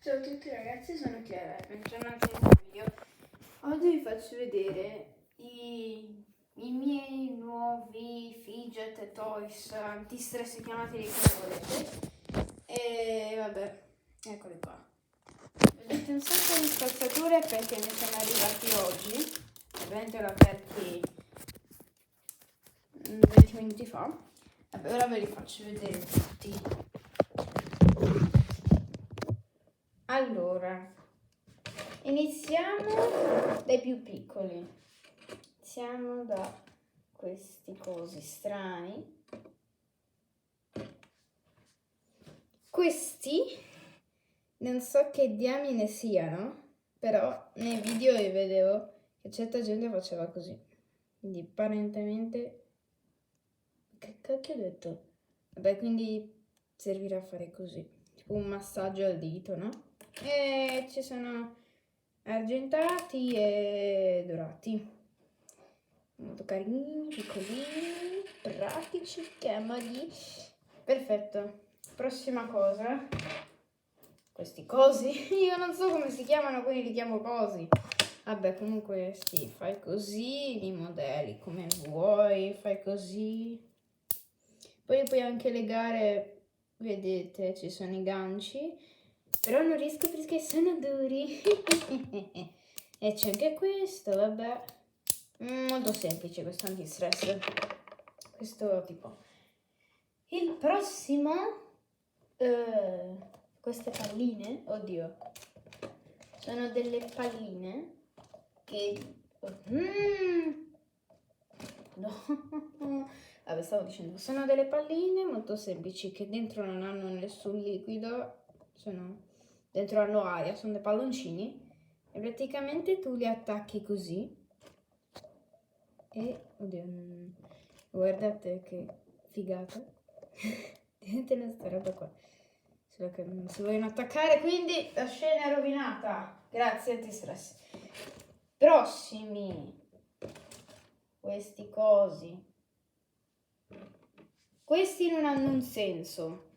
Ciao a tutti ragazzi, sono Chiara, bentornati nel video. Oggi vi faccio vedere i miei nuovi fidget toys anti-stress, chiamateli come volete. E vabbè, eccoli qua. Vedete un sacco di spazzature perché mi sono arrivati oggi. Ovviamente l'ho aperti 20 minuti fa. Vabbè, ora ve li faccio vedere tutti. Allora, iniziamo dai più piccoli. Iniziamo da questi cosi strani. Questi non so che diamine siano, però nei video io vedevo che certa gente faceva così. Quindi apparentemente... Che cacchio ho detto? Vabbè, quindi servirà a fare così. Tipo un massaggio al dito, no? E ci sono argentati e dorati, molto carini, piccolini, pratici, comodi. Perfetto. Prossima cosa, questi cosi, io non so come si chiamano, quindi li chiamo cosi. Vabbè, comunque sì, fai così, li modelli come vuoi, fai così. Poi li puoi anche legare, vedete, ci sono i ganci. Però non riesco perché sono duri. E c'è anche questo, vabbè. Molto semplice questo antistress. Questo tipo. Il prossimo, queste palline, oddio, sono delle palline che... no, vabbè, stavo dicendo, sono delle palline molto semplici che dentro non hanno nessun liquido, dentro hanno aria, sono dei palloncini e praticamente tu li attacchi così e, oddio, guardate che figata, vedete sta roba qua, solo che non si vogliono attaccare, quindi la scena è rovinata, grazie antistress. Prossimi, questi cosi. Questi non hanno un senso,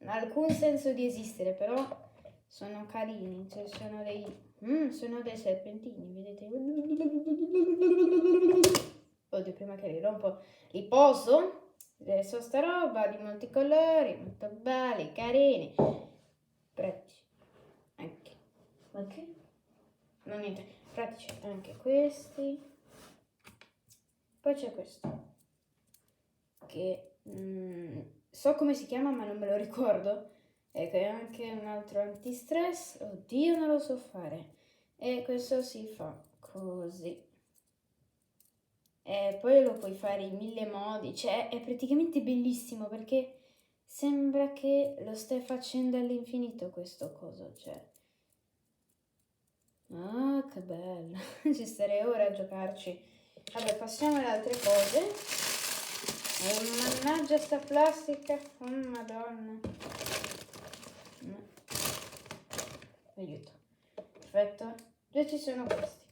alcun senso di esistere, però sono carini, cioè sono dei serpentini, vedete? Oddio, prima che li rompo, li poso, adesso sta roba di molti colori, molto belli, carini, pratici, anche, ok? Non niente, pratici anche questi, poi c'è questo, che so come si chiama ma non me lo ricordo, e che è anche un altro antistress, oddio non lo so fare, e questo si fa così, e poi lo puoi fare in 1000 modi, cioè è praticamente bellissimo perché sembra che lo stai facendo all'infinito questo coso, cioè ah che bello, ci starei ora a giocarci. Vabbè, passiamo alle altre cose. Mannaggia sta plastica, oh madonna. No. Aiuto. Perfetto. Già ci sono questi.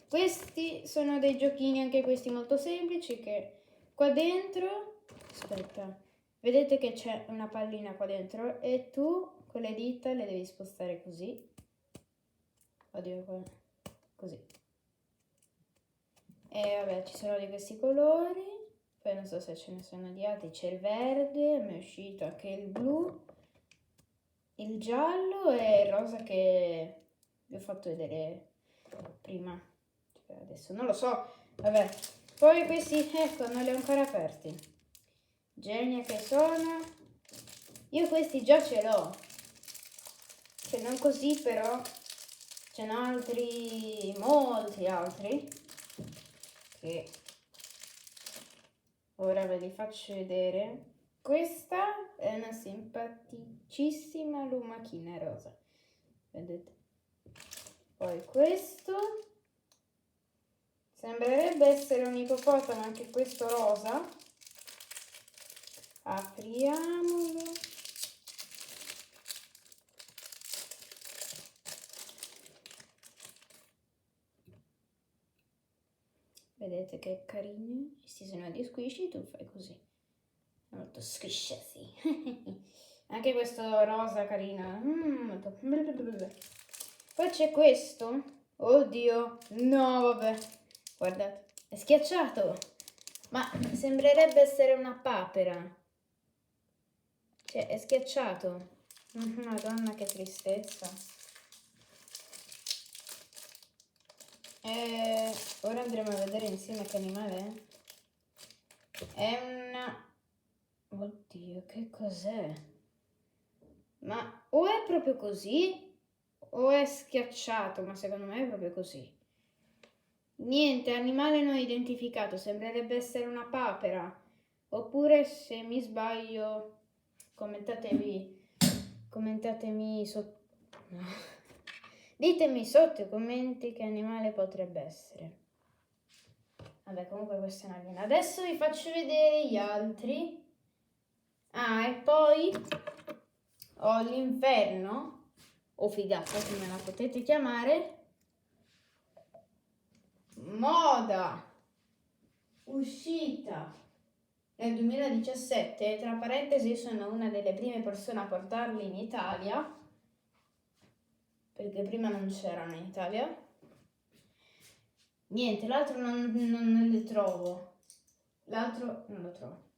Questi sono dei giochini, anche questi molto semplici, che qua dentro, aspetta, vedete che c'è una pallina qua dentro e tu con le dita le devi spostare così. Oddio, così. E vabbè, ci sono di questi colori. Poi non so se ce ne sono di altri, c'è il verde, mi è uscito anche il blu, il giallo e il rosa che vi ho fatto vedere prima, cioè adesso non lo so, vabbè. Poi questi, ecco, non li ho ancora aperti, genia che sono, io questi già ce l'ho, cioè non così però, ce n'ho altri, molti altri, che... ora ve li faccio vedere. Questa è una simpaticissima lumachina rosa. Vedete? Poi questo sembrerebbe essere un ippopotamo, anche questo rosa. Apriamolo. Vedete che carini? Questi sono di squishy, tu fai così. Molto squishy. Anche questo rosa carino. Poi c'è questo. Oddio. No, vabbè. Guardate. È schiacciato. Ma sembrerebbe essere una papera. Cioè, è schiacciato. Madonna, che tristezza. Ora andremo a vedere insieme che animale è. È una... Oddio, che cos'è? Ma o è proprio così o è schiacciato, ma secondo me è proprio così. Niente, animale non identificato, sembrerebbe essere una papera. Oppure se mi sbaglio, commentatemi sotto. No. Ditemi sotto i commenti che animale potrebbe essere. Vabbè, comunque questo è un alieno. Adesso vi faccio vedere gli altri. Ah, e poi ho l'inferno, o figata come la potete chiamare, moda, uscita nel 2017, tra parentesi sono una delle prime persone a portarli in Italia, perché prima non c'erano in Italia. Niente, l'altro non le trovo, l'altro non lo trovo.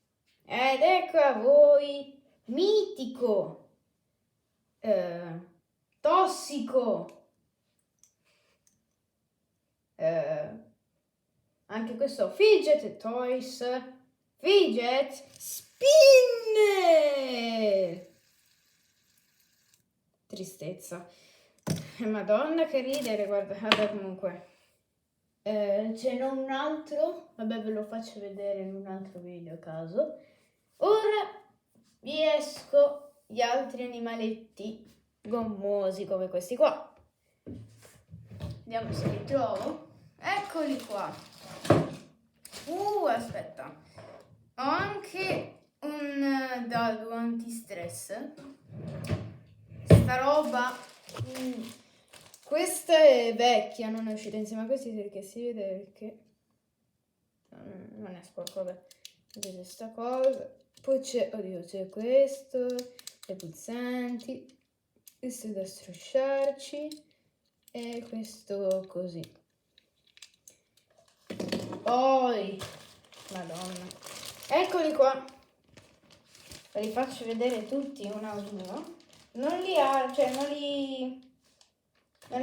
Ed ecco a voi, mitico, tossico, anche questo fidget toys, fidget spinner. Tristezza. Madonna che ridere, guarda, vabbè comunque. Ce n'è un altro, vabbè ve lo faccio vedere in un altro video a caso. Ora vi esco gli altri animaletti gommosi come questi qua. Vediamo se li trovo. Eccoli qua. Aspetta. Ho anche un dado antistress. Sta roba. Questa è vecchia, non è uscita insieme a questi perché si vede che non è sporco, vabbè. Vedete questa cosa. Poi c'è, oddio, c'è questo, le pulsanti, questo è da strusciarci e questo così. Poi, madonna, eccoli qua. Ve li faccio vedere tutti uno ad uno. Non li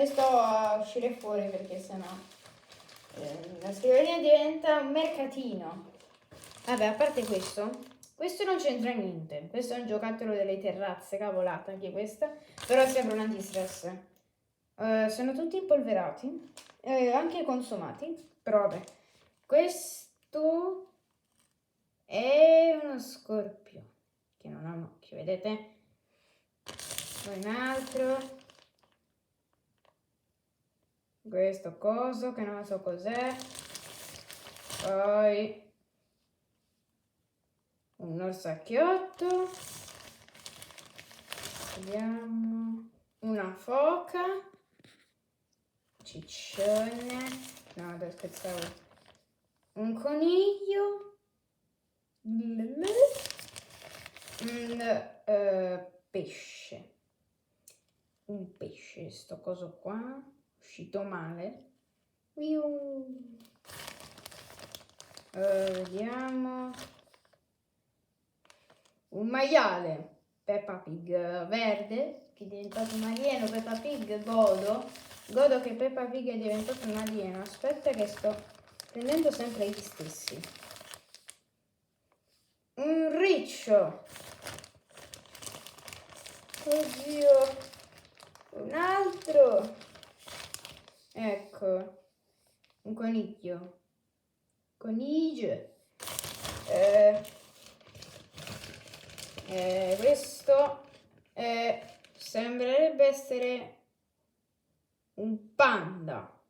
sto a uscire fuori perché sennò la scrivania diventa un mercatino. Vabbè, a parte questo non c'entra niente. Questo è un giocattolo delle terrazze, cavolata anche questa, però sembra un antistress. Sono tutti impolverati, anche consumati, però vabbè. Questo è uno scorpio che non ha un occhio, vedete? Poi un altro. Questo coso che non so cos'è. Poi un orsacchiotto. Vediamo. Una foca. Ciccione. No, adesso scherzavo. Un coniglio. Un pesce. Un pesce, sto coso qua. Uscito male. Vediamo. Un maiale. Peppa Pig verde, che è diventato un alieno. Peppa Pig, godo che Peppa Pig è diventato un alieno. Aspetta che sto prendendo sempre gli stessi. Un riccio. Oddio. Un altro. Ecco. Un coniglio. Coniglio. Questo sembrerebbe essere un panda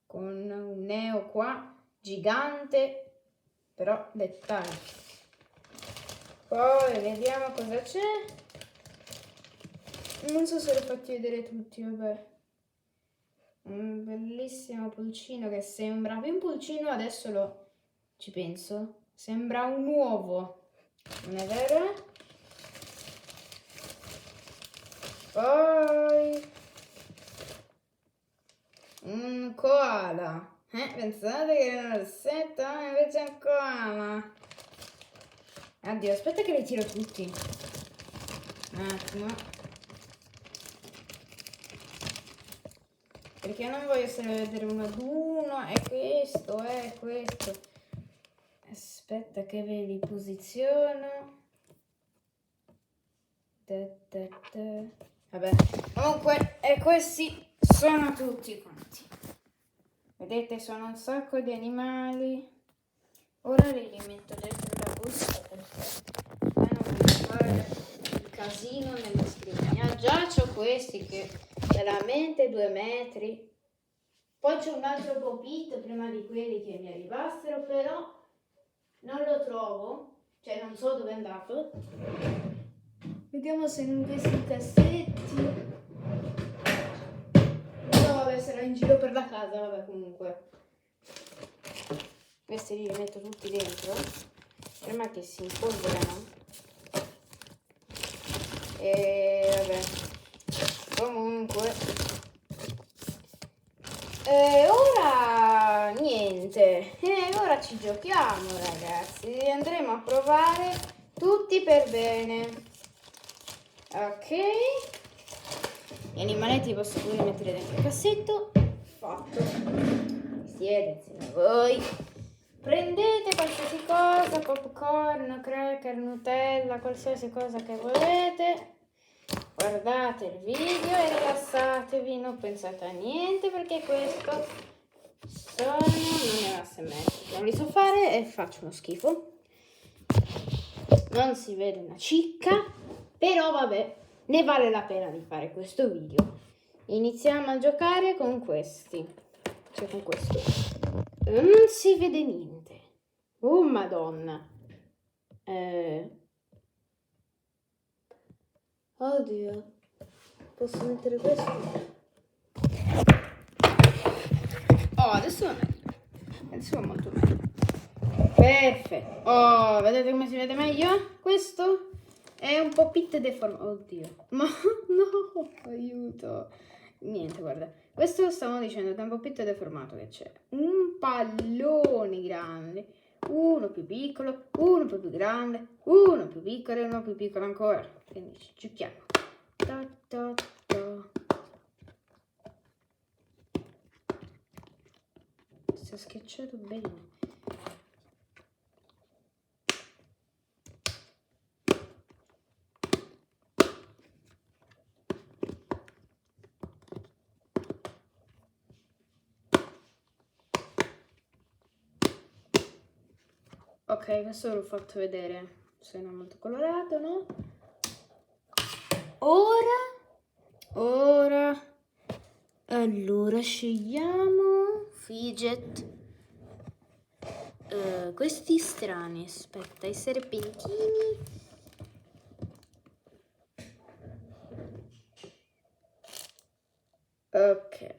con un neo qua gigante, però dettagli. Poi vediamo cosa c'è. Non so se l'ho fatti vedere tutti, vabbè. Un bellissimo pulcino che sembra più un pulcino, adesso ci penso. Sembra un uovo, non è vero? Poi un koala. Pensate che era un orsetto, invece è un koala. Addio, aspetta che li tiro tutti. Un attimo. Perché non voglio solo vedere uno ad uno. È questo, è questo. Aspetta che ve li posiziono. Vabbè, comunque, e questi sono tutti quanti. Vedete, sono un sacco di animali. Ora li metto dentro la busta perché poi non voglio fare il casino nella scrivania. Già c'ho questi che veramente 2 metri. Poi c'è un altro popito prima di quelli che mi arrivassero, però non lo trovo. Cioè non so dove è andato. Vediamo se in questi cassetti. No, vabbè, sarà in giro per la casa, vabbè, comunque. Questi li metto tutti dentro prima che si impolverano. E vabbè, comunque ora niente, ora ci giochiamo ragazzi, andremo a provare tutti per bene. Ok, gli animaletti posso pure mettere dentro il cassetto. Fatto. Siedete voi. Prendete qualsiasi cosa, popcorn, cracker, Nutella, qualsiasi cosa che volete. Guardate il video e rilassatevi, non pensate a niente perché questo non è ASMR. Non li so fare e faccio uno schifo. Non si vede una cicca, però vabbè, ne vale la pena di fare questo video. Iniziamo a giocare con questi. Cioè con questo. Non si vede niente. Oh madonna. Oddio. Posso mettere questo? Oh, adesso va meglio. Adesso va molto meglio. Perfetto. Oh, vedete come si vede meglio? Questo è un po' deformato. Oddio. Ma no, aiuto. Niente, guarda. Questo stavo dicendo che è un po' deformato che c'è. Un pallone grande. Uno più piccolo, uno più grande, uno più piccolo e uno più piccolo ancora. Quindi ci giochiamo. Ta, ta, ta. Si è schiacciato bene. Ok, questo l'ho fatto vedere. Se non è molto colorato, no? Ora, allora scegliamo fidget. Questi strani, aspetta, i serpentini. Ok.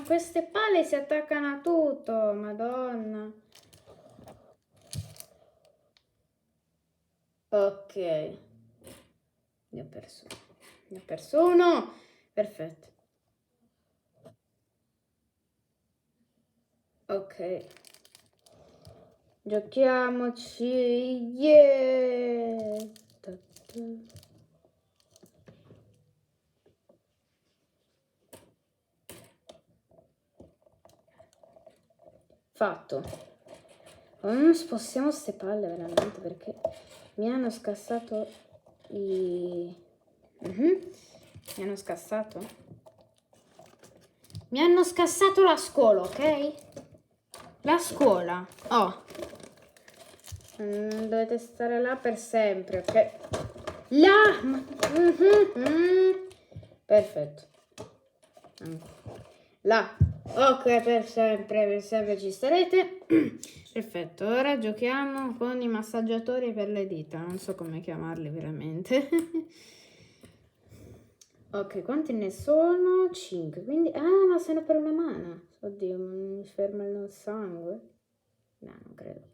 Queste pale si attaccano a tutto, madonna. Ok. Ne ho perso uno. Perfetto. Ok. Giochiamoci. Yeah. Fatto. Non spostiamo ste palle veramente perché mi hanno scassato i... Mi hanno scassato? Mi hanno scassato la scuola, ok? La scuola. Oh. Dovete stare là per sempre, ok? Là! Perfetto. Là. Ok, per sempre ci starete. Perfetto, ora giochiamo con i massaggiatori per le dita. Non so come chiamarli veramente. Ok, quanti ne sono? 5, quindi... Ah, ma sono per una mano. Oddio, mi ferma il sangue? No, non credo.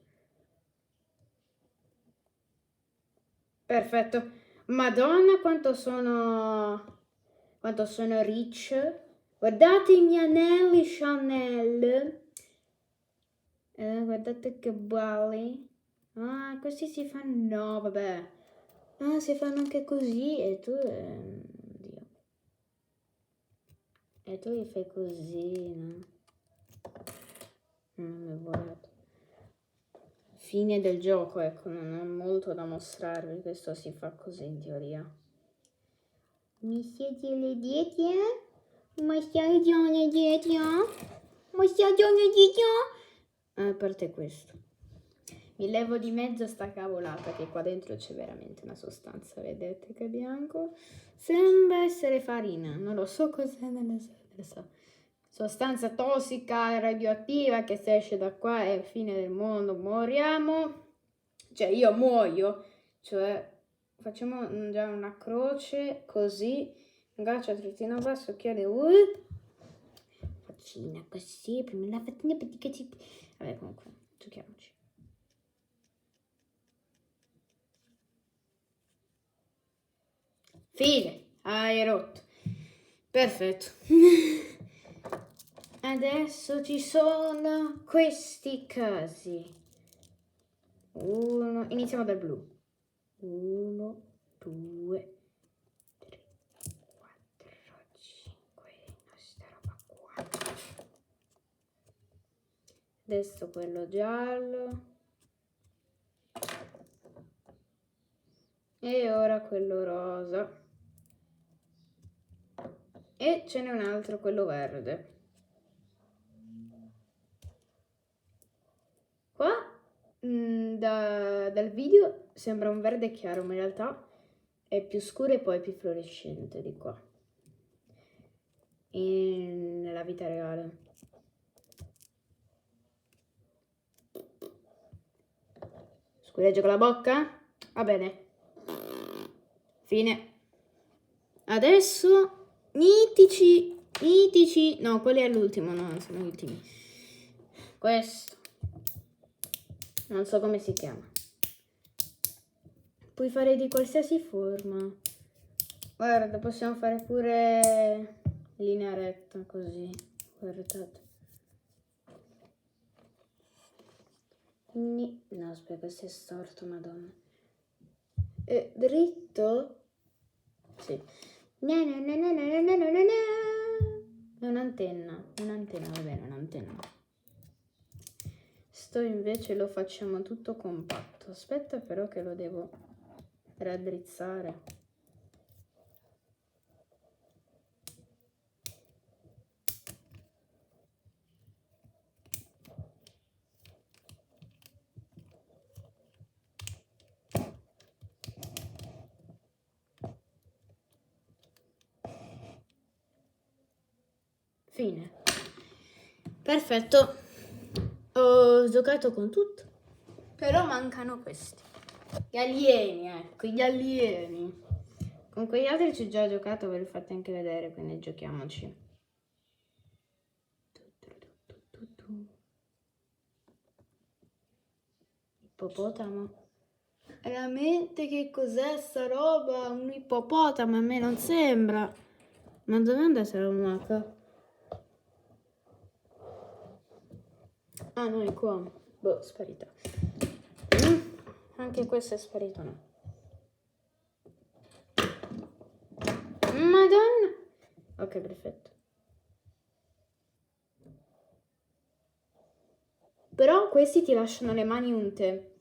Perfetto. Madonna quanto sono rich. Guardate i miei anelli Chanel. Guardate che belli. Ah, questi si fanno, no, vabbè. Ah, si fanno anche così e tu, Dio. E tu li fai così, no? Non mi volete. Fine del gioco, ecco, non ho molto da mostrarvi, questo si fa così in teoria. Mi siete le dieti? Ma stai le dieti? Ma stai le dieti? A parte questo. Mi levo di mezzo sta cavolata che qua dentro c'è veramente una sostanza, vedete che bianco? Sembra essere farina, non lo so cos'è, non lo so. Sostanza tossica e radioattiva che se esce da qua è fine del mondo, moriamo. Cioè io muoio, cioè facciamo già una croce così, gaccia trattino basso, occhiali, faccina così, prima la faccina perché ci... Vabbè comunque, giochiamoci. Fine, hai rotto. Perfetto. Adesso ci sono questi casi. Iniziamo dal blu. 1, 2, 3, 4, 5. Questa roba qua. Adesso quello giallo. E ora quello rosa. E ce n'è un altro, quello verde. Qua dal video sembra un verde chiaro, ma in realtà è più scuro e poi più fluorescente di qua. Nella vita reale. Scureggia con la bocca? Va bene. Fine. Adesso mitici, no, quelli è l'ultimo, no, sono gli ultimi. Questo, non so come si chiama. Puoi fare di qualsiasi forma. Guarda, possiamo fare pure linea retta, così. Guardate. No, aspetta, questo è storto, madonna. Dritto? Sì. È un'antenna, va bene, un'antenna. Sto invece lo facciamo tutto compatto. Aspetta però che lo devo raddrizzare. Fine. Perfetto. Ho giocato con tutto. Però mancano questi. Gli alieni, ecco, gli alieni. Con quegli altri ci ho già giocato, ve li fate anche vedere, quindi giochiamoci. Ippopotamo. Veramente che cos'è sta roba? Un ippopotamo a me non sembra. Ma dove è andata la lumaca? Ah, no, è qua. Boh, sparita. Anche questo è sparito, no? Madonna! Ok, perfetto. Però questi ti lasciano le mani unte.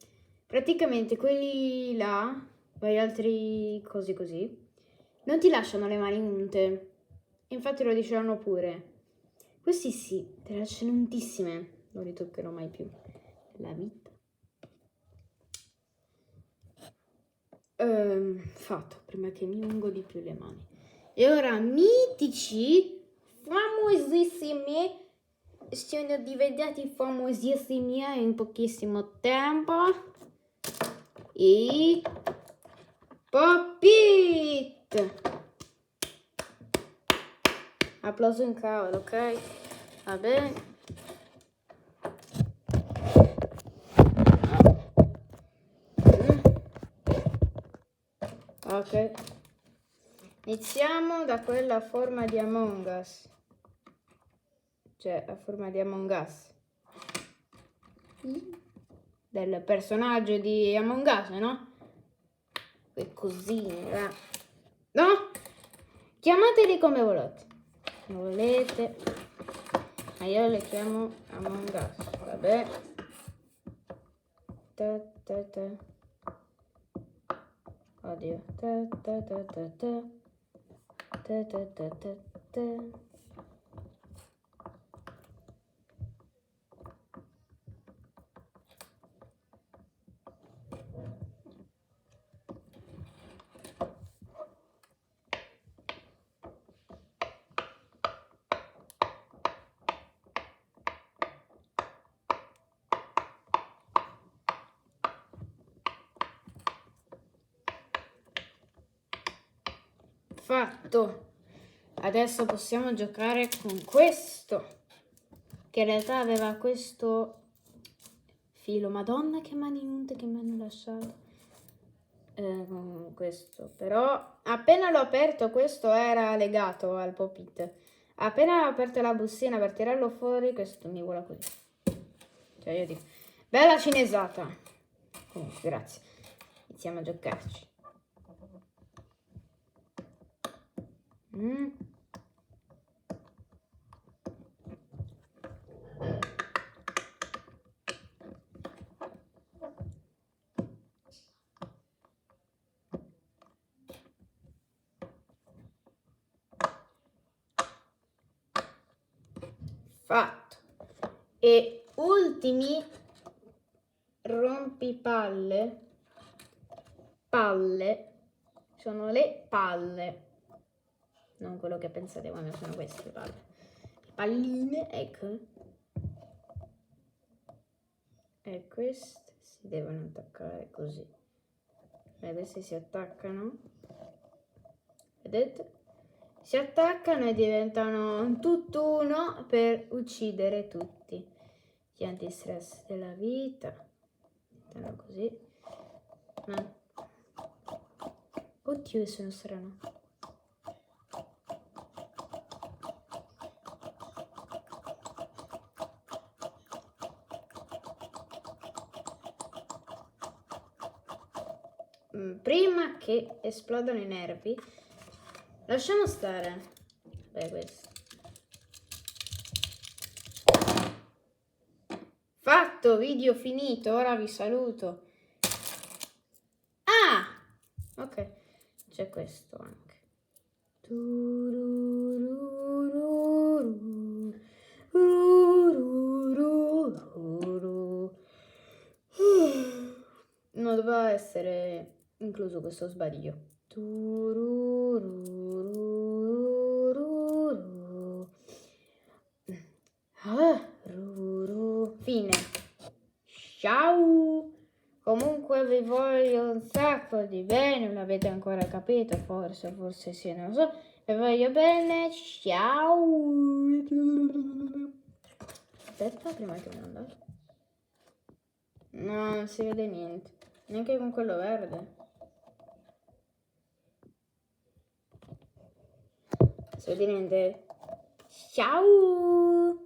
Praticamente quelli là, o gli altri cosi così, non ti lasciano le mani unte. Infatti lo dicevano pure. Questi sì, te le lasciano untissime. Non ritoccherò mai più. La vita. Fatto, prima che mi ungo di più le mani. E ora mitici, famosissimi, sono diventati famosissimi in pochissimo tempo. I Pop-It. Applauso in cavolo, ok? Va bene. Ok. Iniziamo da quella a forma di Among Us. Cioè, a forma di Among Us. Del personaggio di Among Us, no? E così, no? Chiamateli come volete. Ma io le chiamo Among Us, vabbè. Oddio. Fatto. Adesso possiamo giocare con questo, che in realtà aveva questo filo. Madonna, che mani unte che mi hanno lasciato. Con questo, però appena l'ho aperto questo era legato al pop-it. Appena ho aperto la bustina per tirarlo fuori, questo mi vola così. Cioè io dico, bella cinesata. Comunque, grazie. Iniziamo a giocarci. Fatto. E ultimi rompipalle. Palle. Sono le palle. Non quello che pensate quando sono queste palle. Le palline, ecco. E queste si devono attaccare così. Vedete se si attaccano? Vedete? Si attaccano e diventano un tutt'uno per uccidere tutti gli antistress della vita. Mettono così. Ma... Oddio, sono strano. Prima che esplodano i nervi, lasciamo stare. Beh, questo. Fatto, video finito, ora vi saluto. Ah! Ok, c'è questo anche. Non doveva essere incluso questo sbaglio. Fine. Ciao. Comunque vi voglio un sacco di bene, non l'avete ancora capito, forse sì, non lo so. Vi voglio bene, ciao. Aspetta, prima che me ne andate. No, non si vede niente. Neanche con quello verde. Non si vede niente. Ciao!